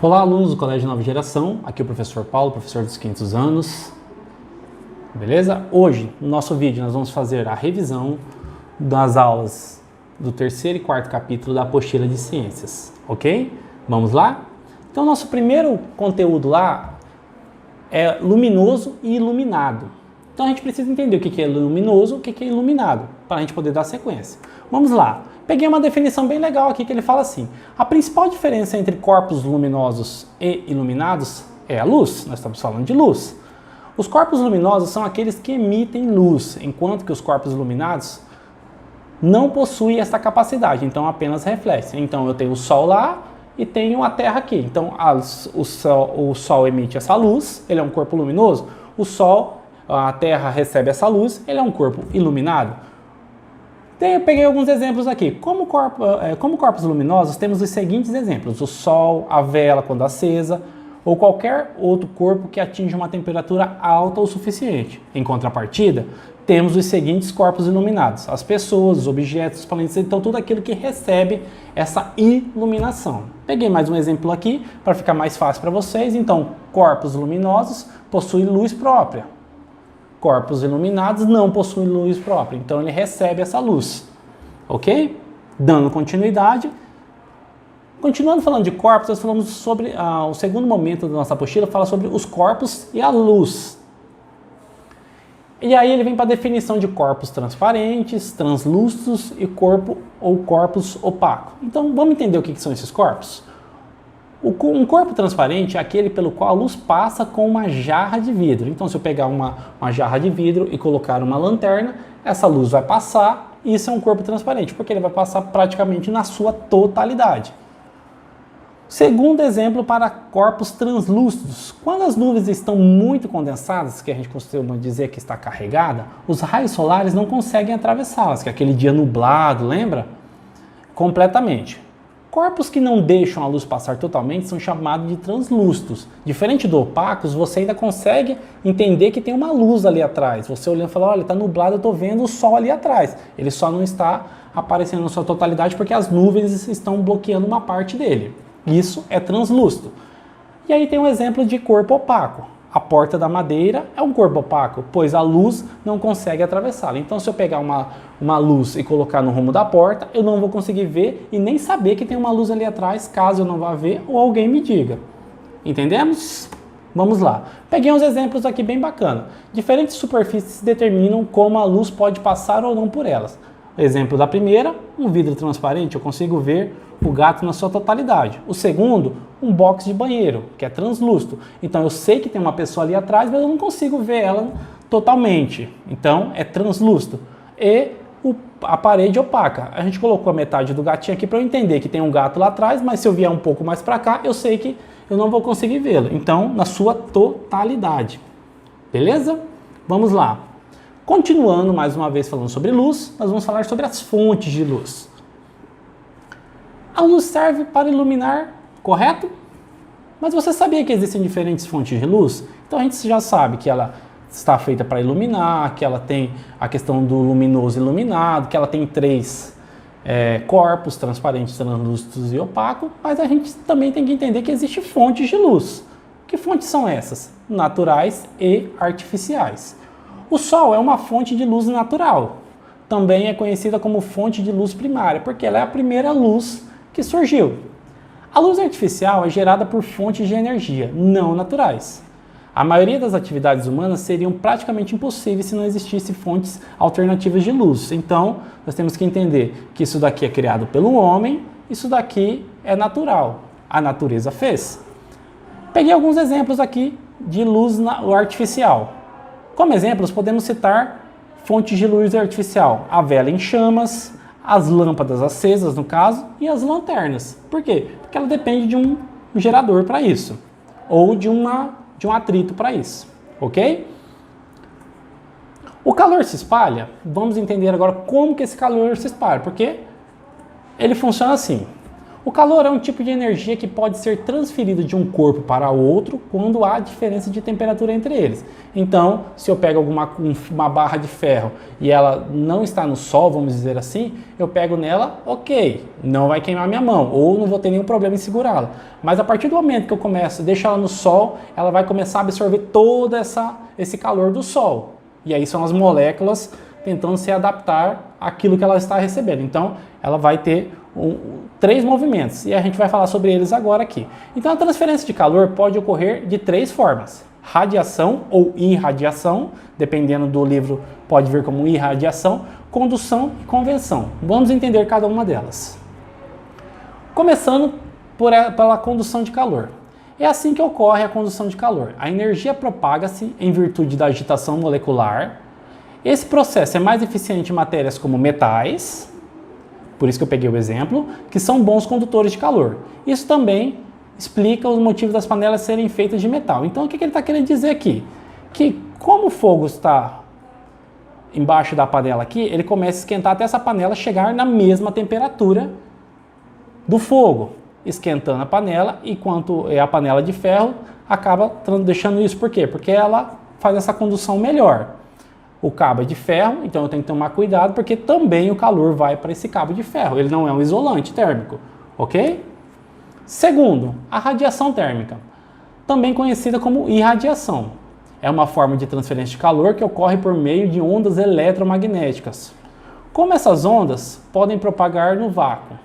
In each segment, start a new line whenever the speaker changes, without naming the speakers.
Olá, alunos do Colégio Nova Geração, aqui é o professor Paulo, professor dos 500 anos, beleza? Hoje, no nosso vídeo, nós vamos fazer a revisão das aulas do terceiro e quarto capítulo da apostila de ciências, ok? Vamos lá? Então, nosso primeiro conteúdo lá é luminoso e iluminado. Então, a gente precisa entender o que é luminoso e o que é iluminado, para a gente poder dar sequência. Vamos lá. Peguei uma definição bem legal aqui que ele fala assim: a principal diferença entre corpos luminosos e iluminados é a luz. Nós estamos falando de luz. Os corpos luminosos são aqueles que emitem luz, enquanto que os corpos iluminados não possuem essa capacidade, então apenas refletem. Então eu tenho o Sol lá e tenho a Terra aqui. Então o Sol emite essa luz, ele é um corpo luminoso. A Terra recebe essa luz, ele é um corpo iluminado. Eu peguei alguns exemplos aqui. Como corpos luminosos, temos os seguintes exemplos: o Sol, a vela quando acesa, ou qualquer outro corpo que atinja uma temperatura alta o suficiente. Em contrapartida, temos os seguintes corpos iluminados: as pessoas, os objetos, os planetas, então tudo aquilo que recebe essa iluminação. Peguei mais um exemplo aqui para ficar mais fácil para vocês. Então, corpos luminosos possuem luz própria. Corpos iluminados não possuem luz própria, então ele recebe essa luz, ok? Dando continuidade. Continuando falando de corpos, nós falamos sobre o segundo momento da nossa apostila, fala sobre os corpos e a luz. E aí ele vem para a definição de corpos transparentes, translúcidos e corpos opacos. Então vamos entender o que são esses corpos? Um corpo transparente é aquele pelo qual a luz passa com uma jarra de vidro. Então, se eu pegar uma jarra de vidro e colocar uma lanterna, essa luz vai passar, e isso é um corpo transparente, porque ele vai passar praticamente na sua totalidade. Segundo exemplo para corpos translúcidos: quando as nuvens estão muito condensadas, que a gente costuma dizer que está carregada, os raios solares não conseguem atravessá-las, que é aquele dia nublado, lembra? Completamente. Corpos que não deixam a luz passar totalmente são chamados de translúcidos. Diferente do opacos, você ainda consegue entender que tem uma luz ali atrás. Você olhando e fala: olha, está nublado, eu estou vendo o sol ali atrás. Ele só não está aparecendo na sua totalidade porque as nuvens estão bloqueando uma parte dele. Isso é translúcido. E aí tem um exemplo de corpo opaco. A porta da madeira é um corpo opaco, pois a luz não consegue atravessá-la. Então, se eu pegar uma luz e colocar no rumo da porta, eu não vou conseguir ver e nem saber que tem uma luz ali atrás, caso eu não vá ver ou alguém me diga. Entendemos? Vamos lá. Peguei uns exemplos aqui bem bacana. Diferentes superfícies determinam como a luz pode passar ou não por elas. Exemplo da primeira: um vidro transparente, eu consigo ver o gato na sua totalidade. O segundo, um box de banheiro, que é translúcido. Então eu sei que tem uma pessoa ali atrás, mas eu não consigo ver ela totalmente. Então é translúcido. E a parede opaca. A gente colocou a metade do gatinho aqui para eu entender que tem um gato lá atrás, mas se eu vier um pouco mais para cá, eu sei que eu não vou conseguir vê-lo. Então, na sua totalidade. Beleza? Vamos lá. Continuando mais uma vez falando sobre luz, nós vamos falar sobre as fontes de luz. A luz serve para iluminar, correto? Mas você sabia que existem diferentes fontes de luz? Então a gente já sabe que ela está feita para iluminar, que ela tem a questão do luminoso e iluminado, que ela tem três corpos: transparentes, translúcidos e opaco. Mas a gente também tem que entender que existem fontes de luz. Que fontes são essas? Naturais e artificiais. O Sol é uma fonte de luz natural. Também é conhecida como fonte de luz primária, porque ela é a primeira luz que surgiu. A luz artificial é gerada por fontes de energia não naturais. A maioria das atividades humanas seriam praticamente impossíveis se não existissem fontes alternativas de luz. Então, nós temos que entender que isso daqui é criado pelo homem, isso daqui é natural. A natureza fez. Peguei alguns exemplos aqui de luz artificial. Como exemplos, podemos citar fontes de luz artificial: a vela em chamas, as lâmpadas acesas, no caso, e as lanternas. Por quê? Porque ela depende de um gerador para isso, ou de um atrito para isso, ok? O calor se espalha. Vamos entender agora como que esse calor se espalha, porque ele funciona assim: O calor é um tipo de energia que pode ser transferido de um corpo para outro quando há diferença de temperatura entre eles. Então, se eu pego uma barra de ferro e ela não está no sol, vamos dizer assim, eu pego nela, ok, não vai queimar minha mão ou não vou ter nenhum problema em segurá-la. Mas a partir do momento que eu começo a deixar ela no sol, ela vai começar a absorver todo esse calor do sol. E aí são as moléculas tentando se adaptar àquilo que ela está recebendo. Então, ela vai ter 3 movimentos, e a gente vai falar sobre eles agora aqui. Então, a transferência de calor pode ocorrer de 3 formas: radiação ou irradiação, dependendo do livro, pode vir como irradiação, condução e convenção. Vamos entender cada uma delas. Começando pela condução de calor. É assim que ocorre a condução de calor. A energia propaga-se em virtude da agitação molecular. Esse processo é mais eficiente em matérias como metais, por isso que eu peguei o exemplo, que são bons condutores de calor. Isso também explica os motivos das panelas serem feitas de metal. Então, o que ele está querendo dizer aqui? Que como o fogo está embaixo da panela aqui, ele começa a esquentar até essa panela chegar na mesma temperatura do fogo, esquentando a panela, enquanto a panela de ferro acaba deixando isso. Por quê? Porque ela faz essa condução melhor. O cabo é de ferro, então eu tenho que tomar cuidado, porque também o calor vai para esse cabo de ferro. Ele não é um isolante térmico, ok? Segundo, a radiação térmica, também conhecida como irradiação. É uma forma de transferência de calor que ocorre por meio de ondas eletromagnéticas. Como essas ondas podem propagar no vácuo?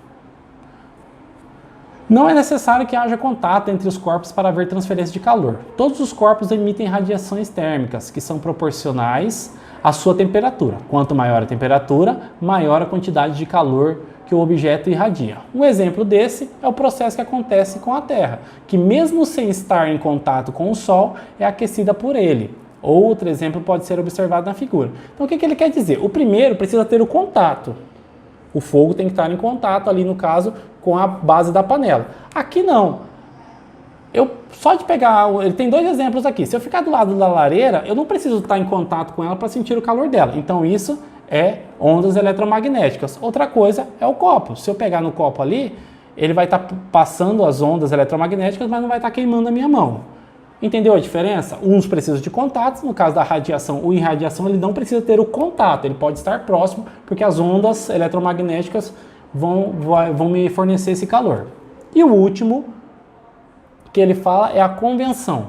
Não é necessário que haja contato entre os corpos para haver transferência de calor. Todos os corpos emitem radiações térmicas, que são proporcionais à sua temperatura. Quanto maior a temperatura, maior a quantidade de calor que o objeto irradia. Um exemplo desse é o processo que acontece com a Terra, que mesmo sem estar em contato com o Sol, é aquecida por ele. Outro exemplo pode ser observado na figura. Então o que ele quer dizer? O primeiro precisa ter o contato. O fogo tem que estar em contato ali, no caso, com a base da panela. Aqui não. Só de pegar, ele tem 2 exemplos aqui. Se eu ficar do lado da lareira, eu não preciso estar em contato com ela para sentir o calor dela. Então isso é ondas eletromagnéticas. Outra coisa é o copo. Se eu pegar no copo ali, ele vai estar passando as ondas eletromagnéticas, mas não vai estar queimando a minha mão. Entendeu a diferença? Uns precisam de contatos, no caso da radiação ou irradiação, ele não precisa ter o contato, ele pode estar próximo, porque as ondas eletromagnéticas vão me fornecer esse calor. E o último que ele fala é a convenção.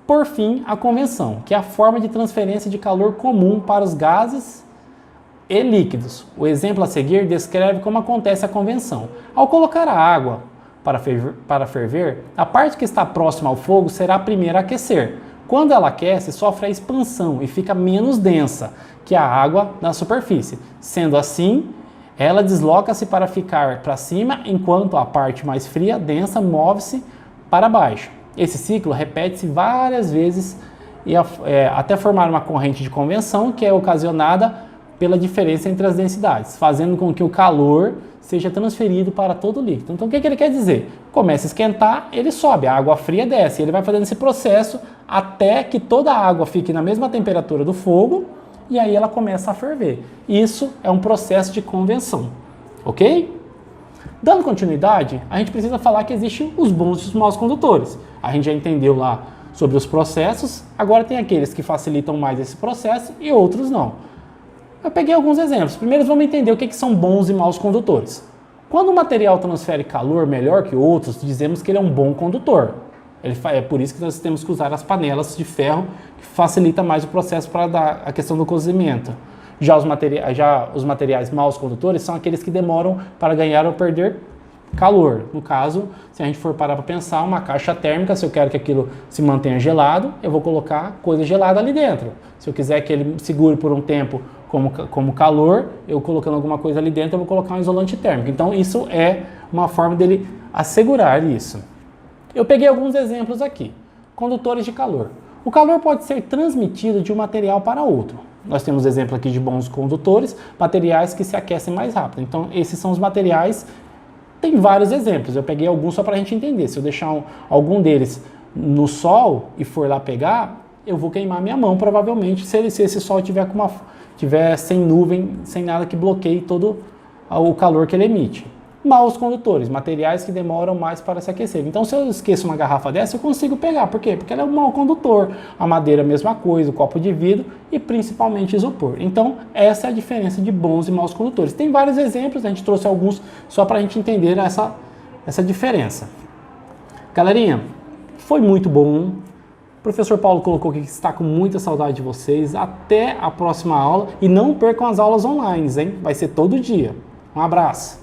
Por fim, a convenção, que é a forma de transferência de calor comum para os gases e líquidos. O exemplo a seguir descreve como acontece a convenção. Ao colocar a água para ferver, a parte que está próxima ao fogo será a primeira a aquecer. Quando ela aquece, sofre a expansão e fica menos densa que a água na superfície. Sendo assim, ela desloca-se para ficar para cima, enquanto a parte mais fria, densa, move-se para baixo. Esse ciclo repete-se várias vezes até formar uma corrente de convenção que é ocasionada pela diferença entre as densidades, fazendo com que o calor seja transferido para todo o líquido. Então, o que ele quer dizer? Começa a esquentar, ele sobe, a água fria desce, ele vai fazendo esse processo até que toda a água fique na mesma temperatura do fogo e aí ela começa a ferver. Isso é um processo de convenção, ok? Dando continuidade, a gente precisa falar que existem os bons e os maus condutores. A gente já entendeu lá sobre os processos, agora tem aqueles que facilitam mais esse processo e outros não. Eu peguei alguns exemplos. Primeiro vamos entender o que são bons e maus condutores. Quando o material transfere calor melhor que outros, dizemos que ele é um bom condutor. É por isso que nós temos que usar as panelas de ferro, que facilita mais o processo para dar a questão do cozimento. Já os materiais maus condutores são aqueles que demoram para ganhar ou perder calor. No caso, se a gente for parar para pensar, uma caixa térmica, se eu quero que aquilo se mantenha gelado, eu vou colocar coisa gelada ali dentro. Se eu quiser que ele segure por um tempo como calor, eu colocando alguma coisa ali dentro, eu vou colocar um isolante térmico. Então, isso é uma forma dele assegurar isso. Eu peguei alguns exemplos aqui. Condutores de calor. O calor pode ser transmitido de um material para outro. Nós temos exemplo aqui de bons condutores, materiais que se aquecem mais rápido. Então, esses são os materiais. Tem vários exemplos. Eu peguei alguns só para a gente entender. Se eu deixar algum deles no sol e for lá pegar, eu vou queimar minha mão, provavelmente, se esse sol tiver sem nuvem, sem nada que bloqueie todo o calor que ele emite. maus condutores, materiais que demoram mais para se aquecer. Então, se eu esqueço uma garrafa dessa, eu consigo pegar. Por quê? Porque ela é um mau condutor. A madeira, a mesma coisa, o copo de vidro e principalmente isopor. Então, essa é a diferença de bons e maus condutores. Tem vários exemplos, a gente trouxe alguns só para a gente entender essa diferença. Galerinha, foi muito bom. O professor Paulo colocou aqui que está com muita saudade de vocês. Até a próxima aula. E não percam as aulas online, hein? Vai ser todo dia. Um abraço.